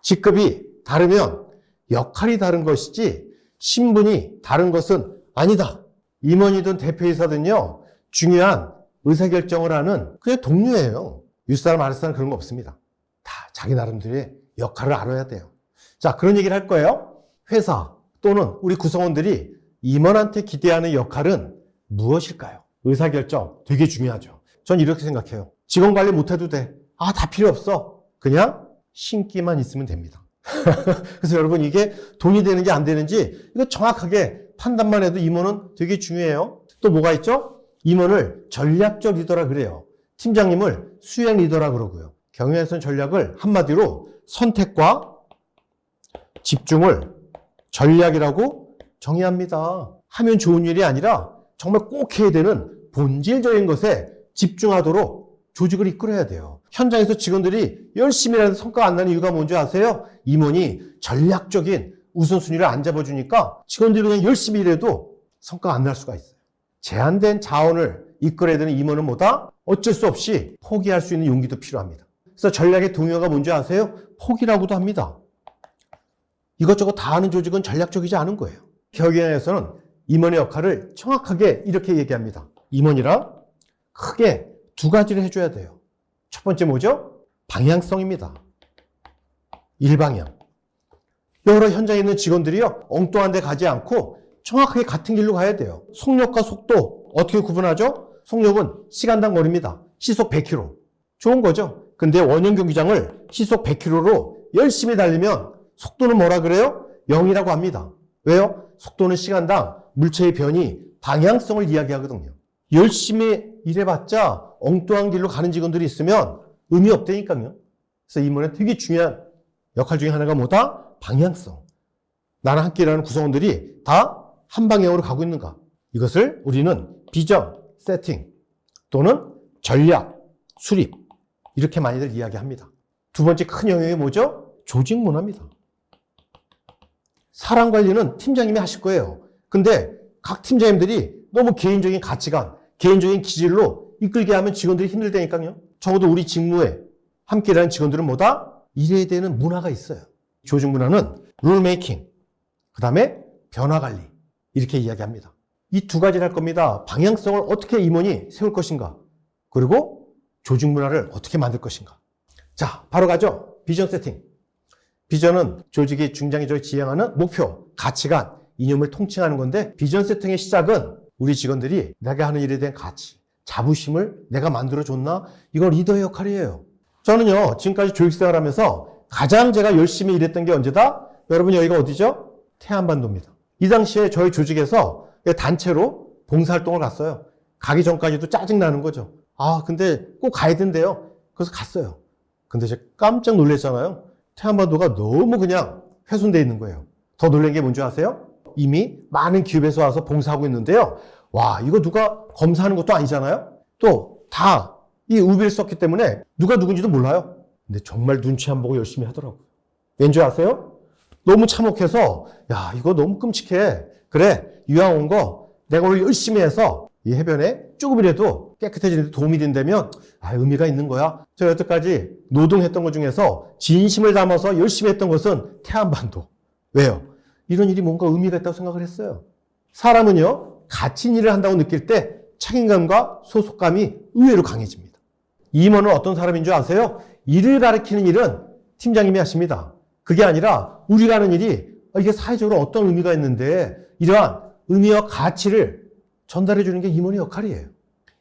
직급이 다르면 역할이 다른 것이지 신분이 다른 것은 아니다. 임원이든 대표이사든요, 중요한 의사결정을 하는 그냥 동료예요. 윗사람 아랫사람 그런 거 없습니다. 다 자기 나름대로의 역할을 알아야 돼요. 자, 그런 얘기를 할 거예요. 회사 또는 우리 구성원들이 임원한테 기대하는 역할은 무엇일까요? 의사결정 되게 중요하죠. 전 이렇게 생각해요. 직원 관리 못해도 돼. 다 필요 없어. 그냥 신기만 있으면 됩니다. 그래서 여러분, 이게 돈이 되는지 안 되는지 이거 정확하게 판단만 해도 임원은 되게 중요해요. 또 뭐가 있죠? 임원을 전략적 리더라 그래요. 팀장님을 수행 리더라 그러고요. 경영에서는 전략을 한마디로 선택과 집중을 전략이라고 정의합니다. 하면 좋은 일이 아니라 정말 꼭 해야 되는 본질적인 것에 집중하도록 조직을 이끌어야 돼요. 현장에서 직원들이 열심히 일해서 성과가 안 나는 이유가 뭔지 아세요? 임원이 전략적인 우선순위를 안 잡아주니까 직원들이 그냥 열심히 일해도 성과가 안 날 수가 있어요. 제한된 자원을 이끌어야 되는 임원은 뭐다? 어쩔 수 없이 포기할 수 있는 용기도 필요합니다. 그래서 전략의 동요가 뭔지 아세요? 포기라고도 합니다. 이것저것 다 하는 조직은 전략적이지 않은 거예요. 경영에서는 임원의 역할을 정확하게 이렇게 얘기합니다. 임원이랑 크게 두 가지를 해줘야 돼요. 첫 번째 뭐죠? 방향성입니다. 일방향. 여러 현장에 있는 직원들이요, 엉뚱한 데 가지 않고 정확하게 같은 길로 가야 돼요. 속력과 속도 어떻게 구분하죠? 속력은 시간당 거리입니다. 시속 100km. 좋은 거죠? 근데 원형 경기장을 시속 100km로 열심히 달리면 속도는 뭐라 그래요? 0이라고 합니다. 왜요? 속도는 시간당 물체의 변이, 방향성을 이야기하거든요. 열심히 일해봤자 엉뚱한 길로 가는 직원들이 있으면 의미 없다니까요. 그래서 임원의 되게 중요한 역할 중에 하나가 뭐다? 방향성. 나랑 함께 일하는 구성원들이 다 한 방향으로 가고 있는가? 이것을 우리는 비전, 세팅 또는 전략, 수립 이렇게 많이들 이야기합니다. 두 번째 큰 영역이 뭐죠? 조직 문화입니다. 사람 관리는 팀장님이 하실 거예요. 근데 각 팀장님들이 너무 개인적인 가치관, 개인적인 기질로 이끌게 하면 직원들이 힘들다니까요. 적어도 우리 직무에 함께 일하는 직원들은 뭐다? 이래야 되는 문화가 있어요. 조직 문화는 룰 메이킹, 그 다음에 변화 관리 이렇게 이야기합니다. 이 두 가지를 할 겁니다. 방향성을 어떻게 임원이 세울 것인가, 그리고 조직 문화를 어떻게 만들 것인가. 자, 바로 가죠. 비전 세팅. 비전은 조직이 중장기적으로 지향하는 목표, 가치관, 이념을 통칭하는 건데, 비전 세팅의 시작은 우리 직원들이 내가 하는 일에 대한 가치, 자부심을 내가 만들어줬나? 이건 리더의 역할이에요. 저는요, 지금까지 조직생활 하면서 가장 제가 열심히 일했던 게 언제다? 여러분, 여기가 어디죠? 태안반도입니다. 이 당시에 저희 조직에서 단체로 봉사활동을 갔어요. 가기 전까지도 짜증나는 거죠. 근데 꼭 가야 된대요. 그래서 갔어요. 근데 제가 깜짝 놀랐잖아요. 태안반도가 너무 그냥 훼손되어 있는 거예요. 더 놀란 게 뭔지 아세요? 이미 많은 기업에서 와서 봉사하고 있는데요. 와, 이거 누가 검사하는 것도 아니잖아요? 또 다 이 우비를 썼기 때문에 누가 누군지도 몰라요. 근데 정말 눈치 안 보고 열심히 하더라고요. 왠지 아세요? 너무 참혹해서, 야, 이거 너무 끔찍해. 그래, 이왕 온 거 내가 오늘 열심히 해서 이 해변에 조금이라도 깨끗해지는 데 도움이 된다면 의미가 있는 거야. 제가 여태까지 노동했던 것 중에서 진심을 담아서 열심히 했던 것은 태안반도. 왜요? 이런 일이 뭔가 의미가 있다고 생각을 했어요. 사람은요, 갇힌 일을 한다고 느낄 때 책임감과 소속감이 의외로 강해집니다. 임원은 어떤 사람인 줄 아세요? 일을 가리키는 일은 팀장님이 하십니다. 그게 아니라 우리가 하는 일이 이게 사회적으로 어떤 의미가 있는데 이러한 의미와 가치를 전달해 주는 게 임원의 역할이에요.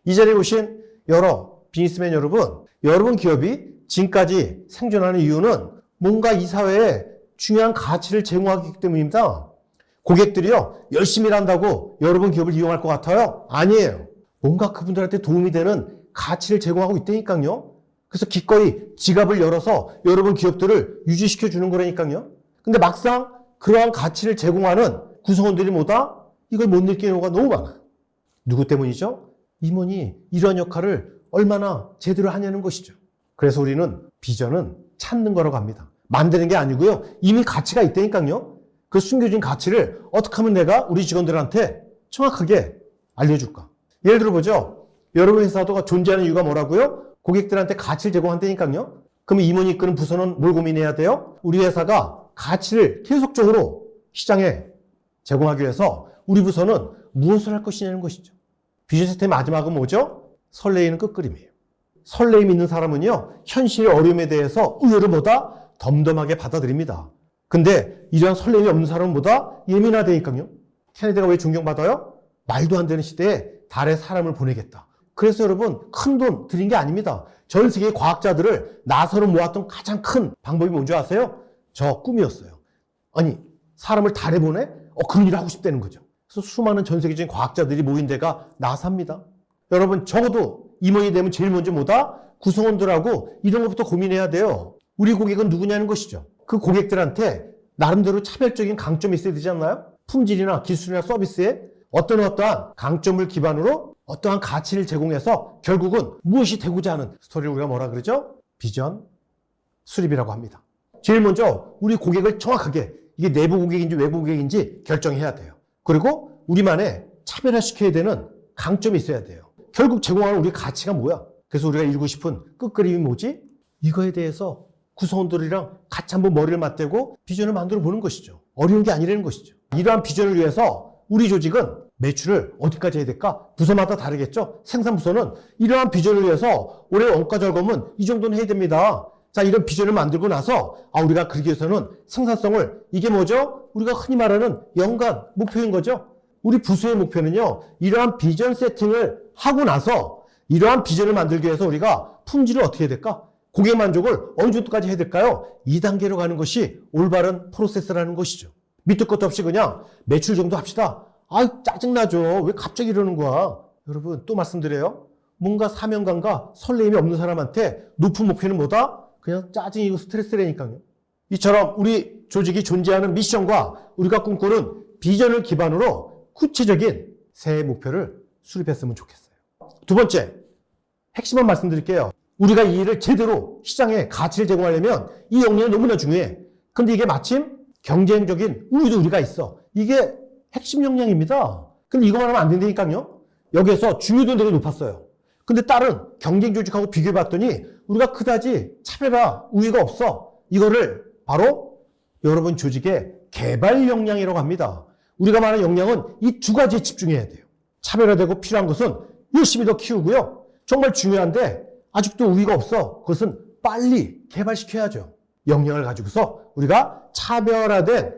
이 자리에 오신 여러 비즈니스맨 여러분 기업이 지금까지 생존하는 이유는 뭔가 이 사회에 중요한 가치를 제공하기 때문입니다. 고객들이요, 열심히 일한다고 여러분 기업을 이용할 것 같아요? 아니에요. 뭔가 그분들한테 도움이 되는 가치를 제공하고 있다니까요. 그래서 기꺼이 지갑을 열어서 여러분 기업들을 유지시켜 주는 거라니까요. 근데 막상 그러한 가치를 제공하는 구성원들이 뭐다? 이걸 못 느끼는 경우가 너무 많아요. 누구 때문이죠? 임원이 이러한 역할을 얼마나 제대로 하냐는 것이죠. 그래서 우리는 비전은 찾는 거라고 합니다. 만드는 게 아니고요. 이미 가치가 있다니까요. 그 숨겨진 가치를 어떻게 하면 내가 우리 직원들한테 정확하게 알려줄까? 예를 들어 보죠. 여러분 회사가 존재하는 이유가 뭐라고요? 고객들한테 가치를 제공한다니까요. 그럼 임원이 이끄는 부서는 뭘 고민해야 돼요? 우리 회사가 가치를 계속적으로 시장에 제공하기 위해서 우리 부서는 무엇을 할 것이냐는 것이죠. 비전 세트의 마지막은 뭐죠? 설레이는 끝그림이에요. 설레임 있는 사람은요, 현실의 어려움에 대해서 의외로 보다 덤덤하게 받아들입니다. 근데 이러한 설렘이 없는 사람은 보다 예민하다니까요. 케네디가 왜 존경받아요? 말도 안 되는 시대에 달에 사람을 보내겠다. 그래서 여러분, 큰 돈 들인 게 아닙니다. 전 세계 과학자들을 나사로 모았던 가장 큰 방법이 뭔지 아세요? 저 꿈이었어요. 아니, 사람을 달에 보내? 그런 일을 하고 싶다는 거죠. 그래서 수많은 전 세계적인 과학자들이 모인 데가 나사입니다. 여러분, 적어도 임원이 되면 제일 먼저 뭐다? 구성원들하고 이런 것부터 고민해야 돼요. 우리 고객은 누구냐는 것이죠. 그 고객들한테 나름대로 차별적인 강점이 있어야 되지 않나요? 품질이나 기술이나 서비스에 어떠한 강점을 기반으로 어떠한 가치를 제공해서 결국은 무엇이 되고자 하는 스토리를 우리가 뭐라 그러죠? 비전 수립이라고 합니다. 제일 먼저 우리 고객을 정확하게 이게 내부 고객인지 외부 고객인지 결정해야 돼요. 그리고 우리만의 차별화시켜야 되는 강점이 있어야 돼요. 결국 제공하는 우리 가치가 뭐야? 그래서 우리가 이루고 싶은 끝그림이 뭐지? 이거에 대해서 구성원들이랑 같이 한번 머리를 맞대고 비전을 만들어 보는 것이죠. 어려운 게 아니라는 것이죠. 이러한 비전을 위해서 우리 조직은 매출을 어디까지 해야 될까? 부서마다 다르겠죠? 생산부서는 이러한 비전을 위해서 올해 원가 절감은 이 정도는 해야 됩니다. 자, 이런 비전을 만들고 나서 우리가 그러기 위해서는 생산성을, 이게 뭐죠? 우리가 흔히 말하는 연간 목표인 거죠. 우리 부서의 목표는요, 이러한 비전 세팅을 하고 나서 이러한 비전을 만들기 위해서 우리가 품질을 어떻게 해야 될까? 고객 만족을 어느 정도까지 해야 될까요? 2단계로 가는 것이 올바른 프로세스라는 것이죠. 밑도 끝도 없이 그냥 매출 정도 합시다. 짜증나죠. 왜 갑자기 이러는 거야? 여러분, 또 말씀드려요. 뭔가 사명감과 설레임이 없는 사람한테 높은 목표는 뭐다? 그냥 짜증이고 스트레스라니까요. 이처럼 우리 조직이 존재하는 미션과 우리가 꿈꾸는 비전을 기반으로 구체적인 새해 목표를 수립했으면 좋겠어요. 두 번째, 핵심만 말씀드릴게요. 우리가 이 일을 제대로 시장에 가치를 제공하려면 이 역량이 너무나 중요해. 근데 이게 마침 경쟁적인 우위도 우리가 있어. 이게 핵심 역량입니다. 근데 이거만 하면 안 된다니까요. 여기에서 중요도는 되게 높았어요. 근데 다른 경쟁 조직하고 비교해봤더니 우리가 그다지 차별화 우위가 없어. 이거를 바로 여러분 조직의 개발 역량이라고 합니다. 우리가 말하는 역량은 이 두 가지에 집중해야 돼요. 차별화되고 필요한 것은 열심히 더 키우고요. 정말 중요한데 아직도 우위가 없어. 그것은 빨리 개발시켜야죠. 역량을 가지고서 우리가 차별화된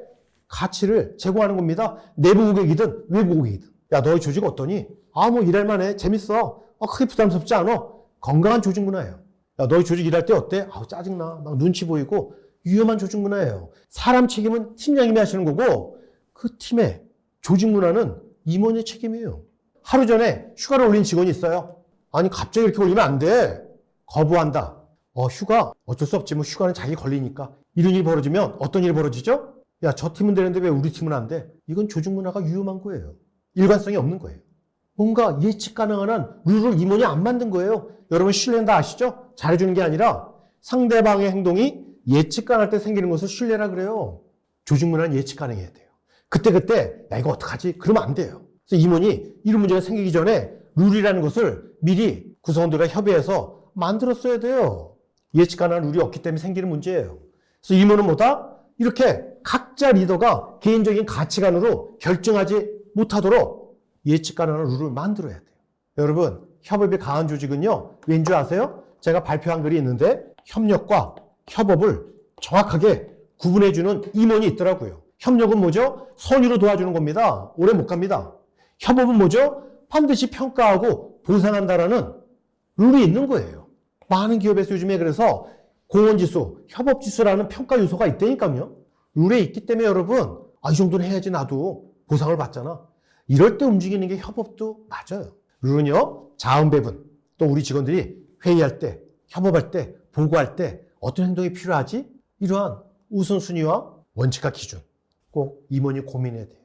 가치를 제공하는 겁니다. 내부 고객이든 외부 고객이든. 야, 너희 조직 어떠니? 뭐 일할만해. 재밌어. 크게 부담스럽지 않아. 건강한 조직 문화예요. 야, 너희 조직 일할 때 어때? 짜증나. 막 눈치 보이고 위험한 조직 문화예요. 사람 책임은 팀장님이 하시는 거고 그 팀의 조직 문화는 임원의 책임이에요. 하루 전에 휴가를 올린 직원이 있어요. 아니, 갑자기 이렇게 올리면 안 돼. 거부한다. 휴가 어쩔 수 없지. 뭐 휴가는 자기 권리니까. 이런 일이 벌어지면 어떤 일이 벌어지죠? 야, 저 팀은 되는데 왜 우리 팀은 안 돼? 이건 조직 문화가 위험한 거예요. 일관성이 없는 거예요. 뭔가 예측 가능한 한 룰을 임원이 안 만든 거예요. 여러분 신뢰는 다 아시죠? 잘해주는 게 아니라 상대방의 행동이 예측 가능할 때 생기는 것을 신뢰라 그래요. 조직 문화는 예측 가능해야 돼요. 그때 야, 이거 어떡하지? 그러면 안 돼요. 그래서 임원이 이런 문제가 생기기 전에 룰이라는 것을 미리 구성원들과 협의해서 만들었어야 돼요. 예측 가능한 룰이 없기 때문에 생기는 문제예요. 그래서 임원은 뭐다? 이렇게 각자 리더가 개인적인 가치관으로 결정하지 못하도록 예측 가능한 룰을 만들어야 돼요. 여러분, 협업이 강한 조직은요, 왠지 아세요? 제가 발표한 글이 있는데 협력과 협업을 정확하게 구분해주는 임원이 있더라고요. 협력은 뭐죠? 선의로 도와주는 겁니다. 오래 못 갑니다. 협업은 뭐죠? 반드시 평가하고 보상한다라는 룰이 있는 거예요. 많은 기업에서 요즘에 그래서 공헌지수, 협업지수라는 평가 요소가 있다니까요. 룰에 있기 때문에 여러분, 이 정도는 해야지 나도 보상을 받잖아. 이럴 때 움직이는 게 협업도 맞아요. 룰은요, 자음 배분, 또 우리 직원들이 회의할 때, 협업할 때, 보고할 때 어떤 행동이 필요하지? 이러한 우선순위와 원칙과 기준 꼭 임원이 고민해야 돼요.